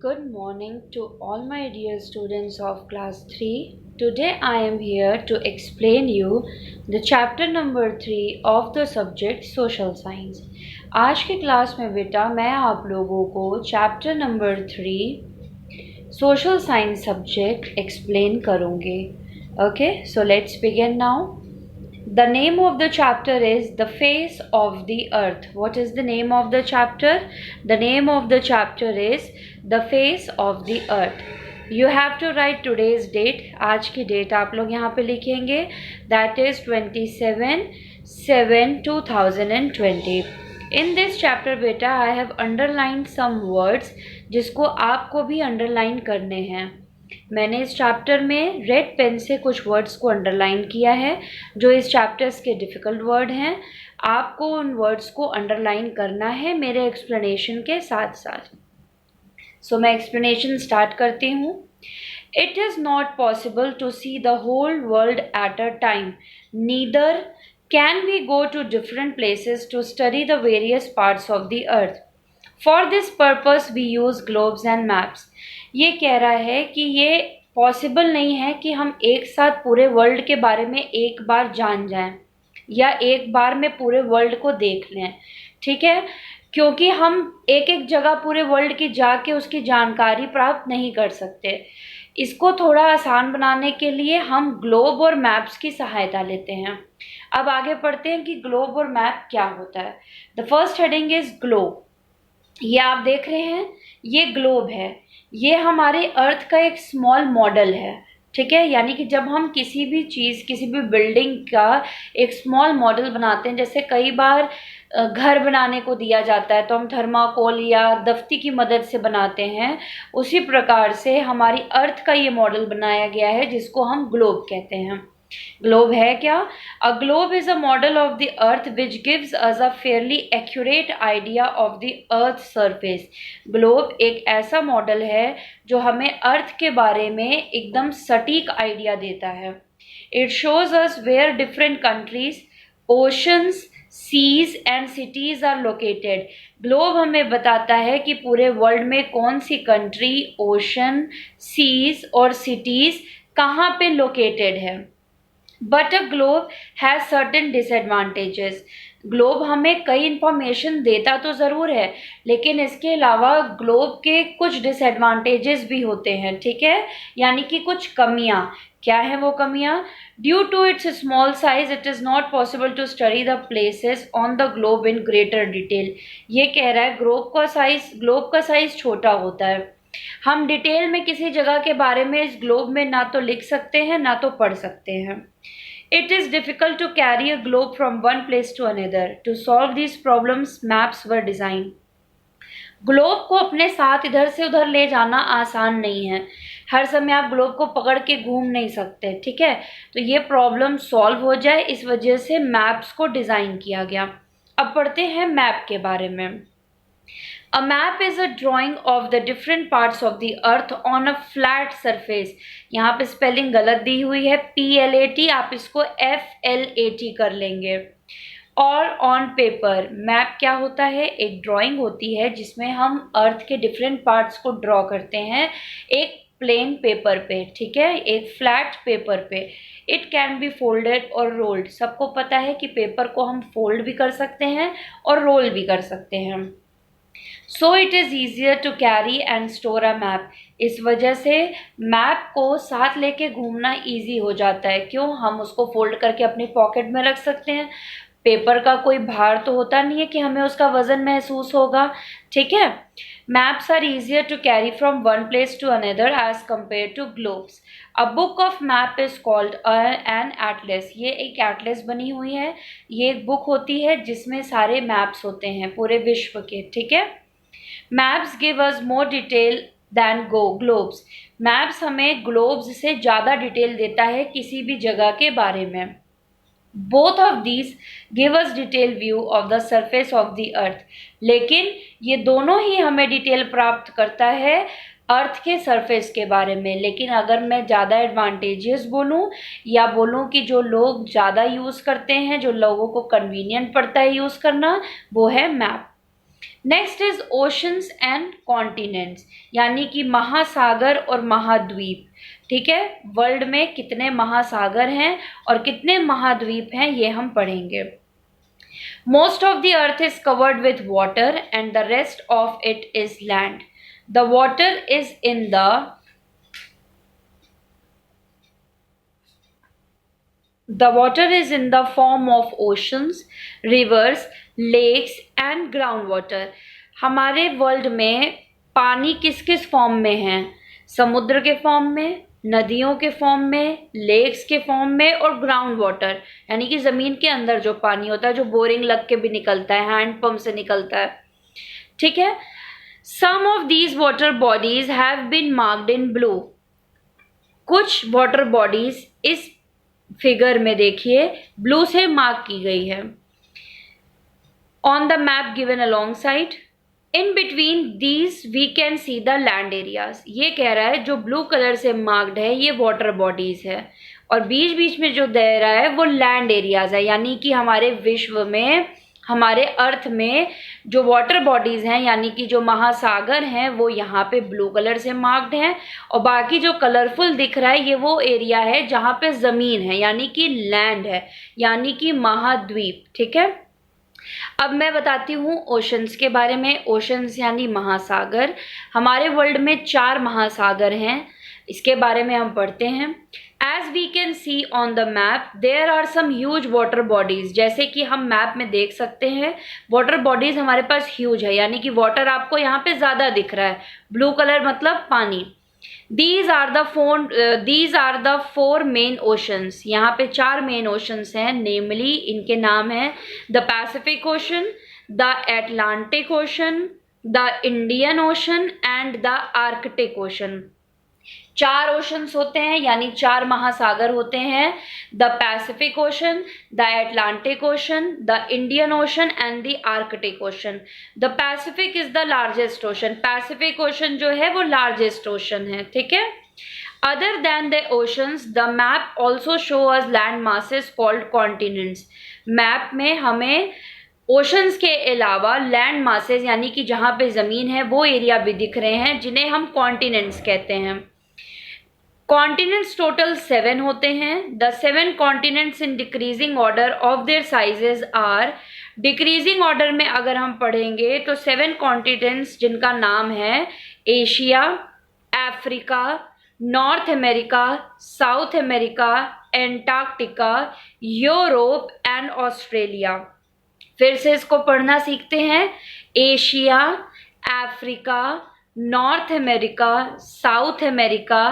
Good morning to all my dear students of class 3. Today I am here to explain you the chapter number 3 of the subject social science. आज की class में बेटा मैं आप लोगों को chapter number 3 social science subject explain करूँगी. Okay, so let's begin now. The name of the chapter is The Face of the Earth. What is the name of the chapter? The name of the chapter is The Face of the Earth. You have to write today's date. आज की date आप लोग यहाँ पे लिखेंगे. That is 27/7/2020. In this chapter बेटा I have underlined some words जिसको आपको भी अंडरलाइन करने हैं. मैंने इस चैप्टर में रेड पेन से कुछ वर्ड्स को अंडरलाइन किया है जो इस चैप्टर्स के डिफ़िकल्ट वर्ड हैं. आपको उन वर्ड्स को अंडरलाइन करना है मेरे एक्सप्लेनेशन के साथ साथ. सो मैं एक्सप्लेनेशन स्टार्ट करती हूँ. It is not possible to see the whole world at a time. Neither can we go to different places to study the various parts of the earth. For this purpose we use globes and maps. ये कह रहा है कि ये possible नहीं है कि हम एक साथ पूरे वर्ल्ड के बारे में एक बार जान जाएं या एक बार में पूरे वर्ल्ड को देख लें. ठीक है, क्योंकि हम एक एक जगह पूरे वर्ल्ड की जाके उसकी जानकारी प्राप्त नहीं कर सकते. इसको थोड़ा आसान बनाने के लिए हम ग्लोब और मैप्स की सहायता लेते हैं. अब आगे पढ़ते हैं कि ग्लोब और मैप क्या होता है. The first heading is globe. ये आप देख रहे हैं, ये ग्लोब है. ये हमारे अर्थ का एक स्मॉल मॉडल है. ठीक है, यानी कि जब हम किसी भी चीज़, किसी भी बिल्डिंग का एक स्मॉल मॉडल बनाते हैं, जैसे कई बार घर बनाने को दिया जाता है तो हम थर्माकोल या दफ्ती की मदद से बनाते हैं, उसी प्रकार से हमारी अर्थ का ये मॉडल बनाया गया है जिसको हम ग्लोब कहते हैं. ग्लोब है क्या? अ globe is a model of the earth which gives us a fairly accurate idea of the earth surface. Globe एक ऐसा मॉडल है जो हमें अर्थ के बारे में एकदम सटीक आइडिया देता है. It shows us where different countries, oceans, seas and cities are located. Globe हमें बताता है कि पूरे वर्ल्ड में कौन सी कंट्री, ओशन, सीज और सिटीज़ कहाँ पे लोकेटेड है. But a globe has certain disadvantages. Globe हमें कई इन्फॉर्मेशन देता तो ज़रूर है, लेकिन इसके अलावा ग्लोब के कुछ डिसएडवांटेजेस भी होते हैं. ठीक है, यानी कि कुछ कमियां. क्या है वो कमियां? Due to its small size it is not possible to study the places on the globe in greater detail. ये कह रहा है ग्लोब का साइज छोटा होता है. हम डिटेल में किसी जगह के बारे में इस ग्लोब में ना तो लिख सकते हैं ना तो पढ़ सकते हैं. It is difficult to carry a globe from one place to another. To solve these problems, maps were designed. Globe को अपने साथ इधर से उधर ले जाना आसान नहीं है. हर समय आप ग्लोब को पकड़ के घूम नहीं सकते. ठीक है, तो ये प्रॉब्लम सॉल्व हो जाए इस वजह से मैप्स को डिज़ाइन किया गया. अब पढ़ते हैं मैप के बारे में. A map is a drawing of the different parts of the earth on a flat surface. यहाँ पे स्पेलिंग गलत दी हुई है, PLAT, आप इसको FLAT कर लेंगे. और ऑन पेपर. मैप क्या होता है? एक ड्राइंग होती है जिसमें हम अर्थ के डिफरेंट पार्ट्स को ड्रॉ करते हैं एक प्लेन पेपर पे. ठीक है, एक फ्लैट पेपर पे. इट कैन बी फोल्डेड और रोल्ड. सबको पता है कि पेपर को हम फोल्ड भी कर सकते हैं और रोल भी कर सकते हैं. So it is easier to carry and store a map. इस वजह से मैप को साथ लेके घूमना ईजी हो जाता है. क्यों? हम उसको फोल्ड करके अपनी पॉकेट में रख सकते हैं. पेपर का कोई भार तो होता नहीं है कि हमें उसका वज़न महसूस होगा. ठीक है, maps are easier to carry from one place to another as compare to globes. A book of map is called an atlas. ये एक एटलस बनी हुई है. ये एक बुक होती है जिसमें सारे मैप्स होते हैं पूरे विश्व के. ठीक है, maps give us more detail than globes. Maps हमें ग्लोब्स से ज़्यादा डिटेल देता है किसी भी जगह के बारे में. Both of these give us detail view of the surface of the अर्थ. लेकिन ये दोनों ही हमें डिटेल प्राप्त करता है अर्थ के सरफेस के बारे में. लेकिन अगर मैं ज़्यादा एडवांटेजेस बोलूँ या बोलूँ कि जो लोग ज़्यादा यूज़ करते हैं, जो लोगों को कन्वीनियंट पड़ता है यूज़ करना, वो है map. Next is oceans and continents, यानी कि महासागर और महाद्वीप। ठीक है, वर्ल्ड में कितने महासागर हैं और कितने महाद्वीप हैं ये हम पढ़ेंगे। Most of the earth is covered with water and the rest of it is land. The water is in The water is in the form of oceans, rivers, lakes and groundwater. हमारे world में पानी किस किस form में है? समुद्र के form में, नदियों के फॉर्म में, लेक्स के फॉर्म में और ग्राउंड वाटर, यानी कि जमीन के अंदर जो पानी होता है, जो बोरिंग लग के भी निकलता है, हैंड पंप से निकलता है। ठीक है, some of these water bodies have been marked in blue. कुछ वाटर बॉडीज इस फिगर में देखिए ब्लू से मार्क की गई है। On the map given alongside, in between these we can see the land areas. ये कह रहा है जो ब्लू कलर से मार्क्ड है ये वाटर बॉडीज है, और बीच बीच में जो दे रहा है वो लैंड एरियाज है, यानी कि हमारे विश्व में, हमारे अर्थ में जो वाटर बॉडीज हैं, यानी कि जो महासागर हैं, वो यहाँ पे ब्लू कलर से मार्क्ड हैं, और बाकी जो कलरफुल दिख रहा है ये वो एरिया है जहाँ पे जमीन है, यानी कि लैंड है, यानी कि महाद्वीप। ठीक है, अब मैं बताती हूँ ओशंस के बारे में। ओशंस यानी महासागर। हमारे वर्ल्ड में 4 महासागर हैं, इसके बारे में हम पढ़ते हैं। As we can see on the map, there are some huge water bodies। जैसे कि हम मैप में देख सकते हैं वाटर बॉडीज हमारे पास ह्यूज है, यानी कि वाटर आपको यहाँ पे ज्यादा दिख रहा है। ब्लू कलर मतलब पानी। These are the four main oceans। यहाँ पे 4 मेन ओशंस हैं, नेमली इनके नाम हैं the Pacific ocean, the Atlantic ocean, the Indian ocean and the Arctic ocean. 4 oceans होते हैं, यानी 4 महासागर होते हैं। The Pacific ocean, the Atlantic ocean, the Indian ocean and the Arctic ocean. The Pacific is the largest ocean. Pacific ocean जो है वो largest ocean है। ठीक है, other than the oceans the map also show us land masses called continents. Map में हमें oceans के अलावा लैंड मासेस, यानी कि जहाँ पे जमीन है, वो एरिया भी दिख रहे हैं जिन्हें हम कॉन्टिनेंट्स कहते हैं। कॉन्टिनेंट्स टोटल 7 होते हैं। The 7 continents in decreasing order of their sizes are. Decreasing order में अगर हम पढ़ेंगे तो 7 कॉन्टिनेंट्स जिनका नाम है Asia, Africa, north America, south America, Antarctica, Europe and Australia. फिर से इसको पढ़ना सीखते हैं। Asia, Africa, north America, south America,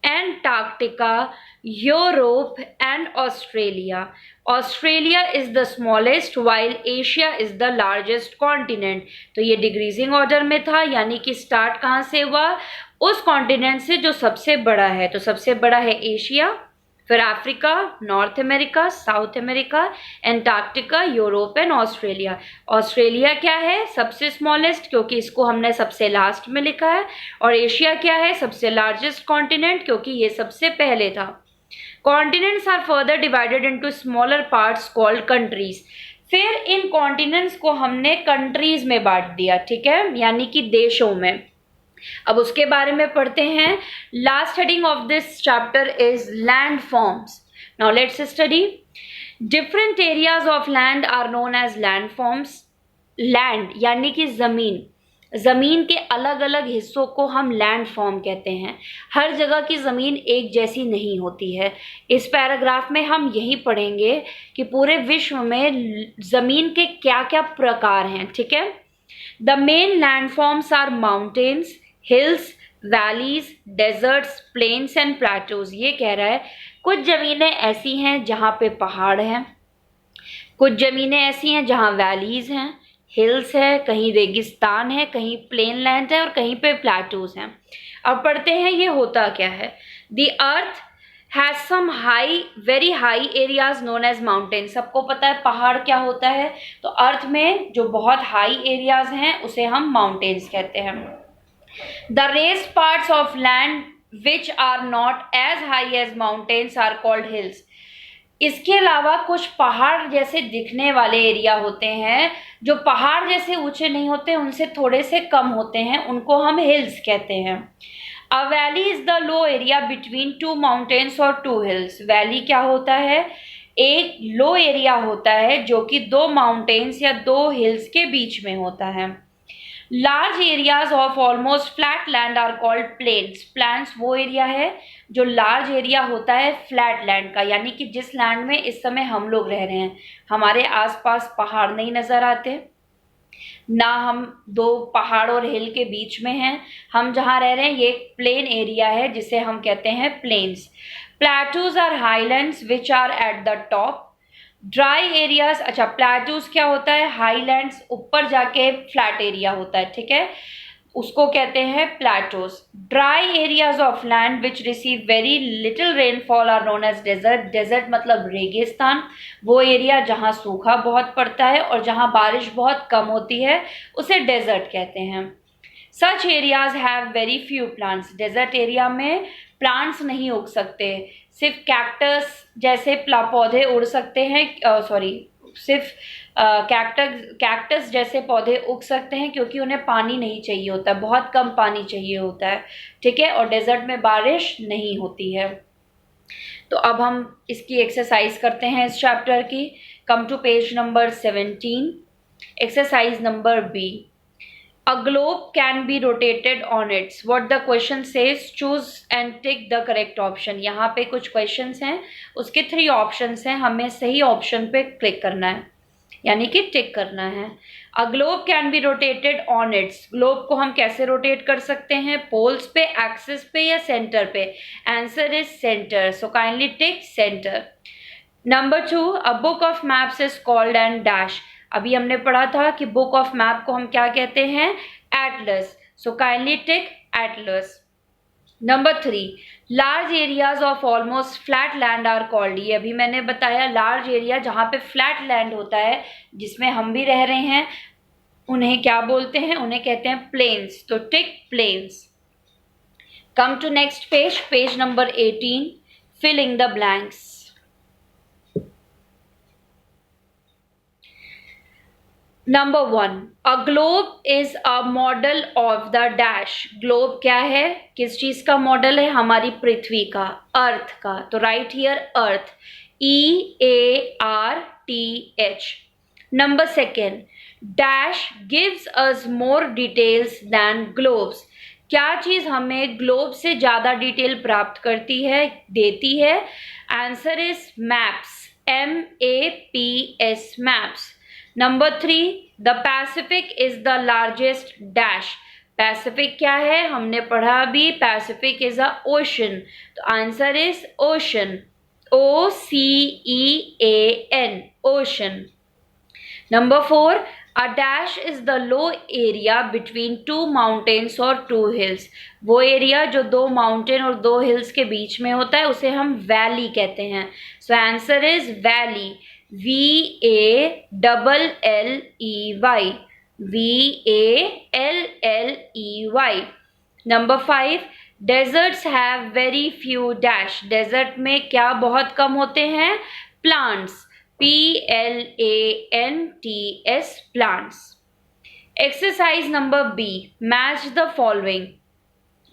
Antarctica, Europe and Australia. Australia is the smallest while Asia is the largest continent. तो ये डिक्रीजिंग ऑर्डर में था, यानी कि स्टार्ट कहाँ से हुआ? उस कॉन्टिनेंट से जो सबसे बड़ा है। तो सबसे बड़ा है एशिया, फिर Africa, north America, south America, Antarctica, Europe and Australia. Australia क्या है? सबसे स्मॉलेस्ट, क्योंकि इसको हमने सबसे लास्ट में लिखा है। और एशिया क्या है? सबसे लार्जेस्ट कॉन्टिनेंट, क्योंकि ये सबसे पहले था। Continents are further divided into smaller parts called countries. फिर इन कॉन्टिनेंट्स को हमने कंट्रीज में बांट दिया, ठीक है, यानी कि देशों में। अब उसके बारे में पढ़ते हैं। Last heading of this chapter is land forms. Now let's study. Different areas of land are known as land forms. Land यानी कि जमीन, जमीन के अलग अलग हिस्सों को हम लैंड फॉर्म कहते हैं। हर जगह की जमीन एक जैसी नहीं होती है। इस पैराग्राफ में हम यही पढ़ेंगे कि पूरे विश्व में जमीन के क्या क्या प्रकार हैं, ठीक है। The main land forms are mountains, hills, valleys, deserts, plains and plateaus. ये कह रहा है कुछ ज़मीनें ऐसी हैं जहाँ पे पहाड़ हैं, कुछ ज़मीनें ऐसी हैं जहाँ वैलीज हैं, हिल्स है, कहीं रेगिस्तान है, कहीं प्लेन लैंड है और कहीं पे प्लेटोज हैं। अब पढ़ते हैं ये होता क्या है। The earth has some high, very high areas known as mountain. सबको पता है पहाड़ क्या होता है, तो अर्थ में जो बहुत हाई एरियाज हैं उसे हम माउंटेन्स कहते हैं। The raised parts of land which are not as high as mountains are called hills. इसके अलावा कुछ पहाड़ जैसे दिखने वाले एरिया होते हैं, जो पहाड़ जैसे ऊंचे नहीं होते, उनसे थोड़े से कम होते हैं, उनको हम हिल्स कहते हैं। अ valley is the low area between two mountains और टू हिल्स। वैली क्या होता है? एक लो एरिया होता है जो कि दो माउंटेन्स या दो हिल्स के बीच में होता है। Large areas of almost flat land are called plains. Plains वो एरिया है जो लार्ज एरिया होता है फ्लैट लैंड का, यानी कि जिस लैंड में इस समय हम लोग रह रहे हैं, हमारे आसपास पहाड़ नहीं नजर आते, ना हम दो पहाड़ और हिल के बीच में हैं, हम जहाँ रह रहे हैं ये एक प्लेन एरिया है जिसे हम कहते हैं plains. Plateaus are highlands which are at the top. Dry areas, अच्छा प्लेटूज क्या होता है? हाईलैंड्स, ऊपर जाके फ्लैट एरिया होता है, ठीक है, उसको कहते हैं plateaus. Dry areas of land which receive very little rainfall are known as desert. Desert मतलब रेगिस्तान, वो एरिया जहाँ सूखा बहुत पड़ता है और जहाँ बारिश बहुत कम होती है उसे डेजर्ट कहते हैं। Such areas have very few plants. Desert area में प्लांट्स नहीं उग सकते, सिर्फ कैक्टस जैसे पौधे उड़ सकते हैं, सिर्फ कैक्टस जैसे पौधे उग सकते हैं क्योंकि उन्हें पानी नहीं चाहिए होता, बहुत कम पानी चाहिए होता है, ठीक है, और डेजर्ट में बारिश नहीं होती है। तो अब हम इसकी एक्सरसाइज करते हैं इस चैप्टर की। Come to page number 17, exercise number B. A globe can be rotated on its. What the question says, choose and tick the correct option. यहाँ पे कुछ questions हैं, उसके 3 options हैं, हमें सही option पे click करना है, यानी कि टिक करना है। A globe can be rotated on its. globe को हम कैसे rotate कर सकते हैं? poles पे, axis पे या center पे? Answer is center. So kindly tick center. Number 2, a book of maps is called and dash. अभी हमने पढ़ा था कि बुक ऑफ मैप को हम क्या कहते हैं? Atlas. So kindly tick atlas. Number 3, large areas of almost flat land are called. ये अभी मैंने बताया, लार्ज एरिया जहाँ पे फ्लैट लैंड होता है, जिसमें हम भी रह रहे हैं, उन्हें क्या बोलते हैं? उन्हें कहते हैं प्लेन्स। तो tick plains. Come to next page, page number 18, fill in the blanks. Number 1, a globe is a model of the dash. Globe क्या है? किस चीज का मॉडल है? हमारी पृथ्वी का, अर्थ का। तो right here earth, EARTH। Number 2, dash gives us more details than globes. क्या चीज हमें ग्लोब से ज्यादा डिटेल प्राप्त करती है, देती है? Answer is maps, MAPS, maps. Number 3, the Pacific is the largest dash. Pacific क्या है? हमने पढ़ा अभी, पैसिफिक इज अ ओशन। तो answer is ocean, OCEAN, ocean. Number 4, a dash is the low area between two mountains और to hills. वो area जो दो माउंटेन और दो हिल्स के बीच में होता है उसे हम वैली कहते हैं। So answer is valley, VALLEY, VALLEY। Number 5, deserts have very few dash. Desert में क्या बहुत कम होते हैं? Plants, PLANTS, plants. Exercise number B, match the following.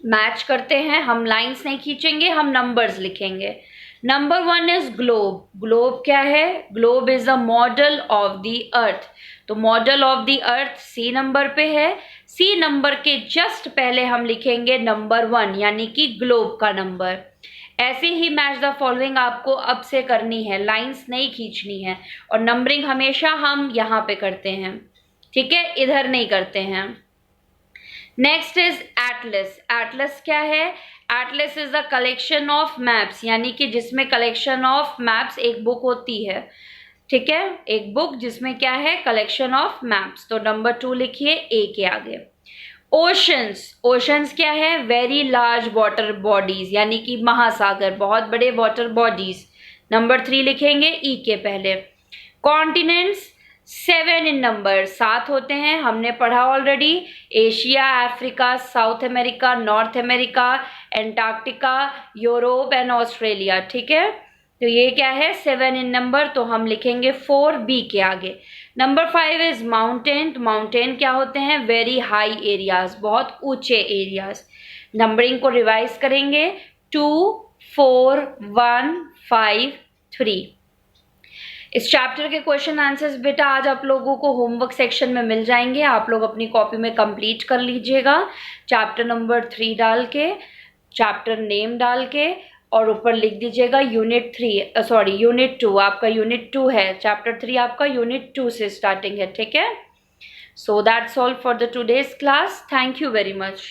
Match करते हैं, हम लाइंस नहीं खींचेंगे, हम नंबर्स लिखेंगे। Number 1 is globe. ग्लोब क्या है? Globe is a model of the earth. तो model of the earth C number पे है। C नंबर के जस्ट पहले हम लिखेंगे नंबर 1, यानी कि ग्लोब का नंबर। ऐसे ही मैच द फॉलोइंग आपको अब से करनी है, लाइंस नहीं खींचनी है, और नंबरिंग हमेशा हम यहाँ पे करते हैं, ठीक है, इधर नहीं करते हैं। Next is Atlas. एटलस क्या है? Atlas is a collection of maps, यानी कि जिसमें कलेक्शन ऑफ मैप्स, एक बुक होती है, ठीक है, एक बुक जिसमें क्या है? Collection of maps. तो नंबर 2 लिखिए A के आगे। ओशंस। ओशंस क्या है? वेरी लार्ज वाटर बॉडीज, यानी कि महासागर, बहुत बड़े वाटर बॉडीज। नंबर 3 लिखेंगे E के पहले। कॉन्टिनेंट्स 7 इन नंबर, 7 होते हैं, हमने पढ़ा already. Asia, Africa, south America, north America, Antarctica, Europe and Australia, ठीक है। तो ये क्या है 7 इन नंबर, तो हम लिखेंगे 4 बी के आगे। Number 5 is mountain. माउंटेन क्या होते हैं? वेरी हाई एरियाज, बहुत ऊंचे एरियाज। नंबरिंग को रिवाइज करेंगे 2 4 1 5 3। इस चैप्टर के क्वेश्चन आंसर्स बेटा आज आप लोगों को होमवर्क सेक्शन में मिल जाएंगे, आप लोग अपनी कॉपी में कंप्लीट कर लीजिएगा। चैप्टर नंबर 3 डाल के, चैप्टर नेम डाल के, और ऊपर लिख दीजिएगा यूनिट 2। आपका यूनिट 2 है, चैप्टर 3 आपका यूनिट 2 से स्टार्टिंग है, ठीक है। So that's all for the today's class. Thank you very much.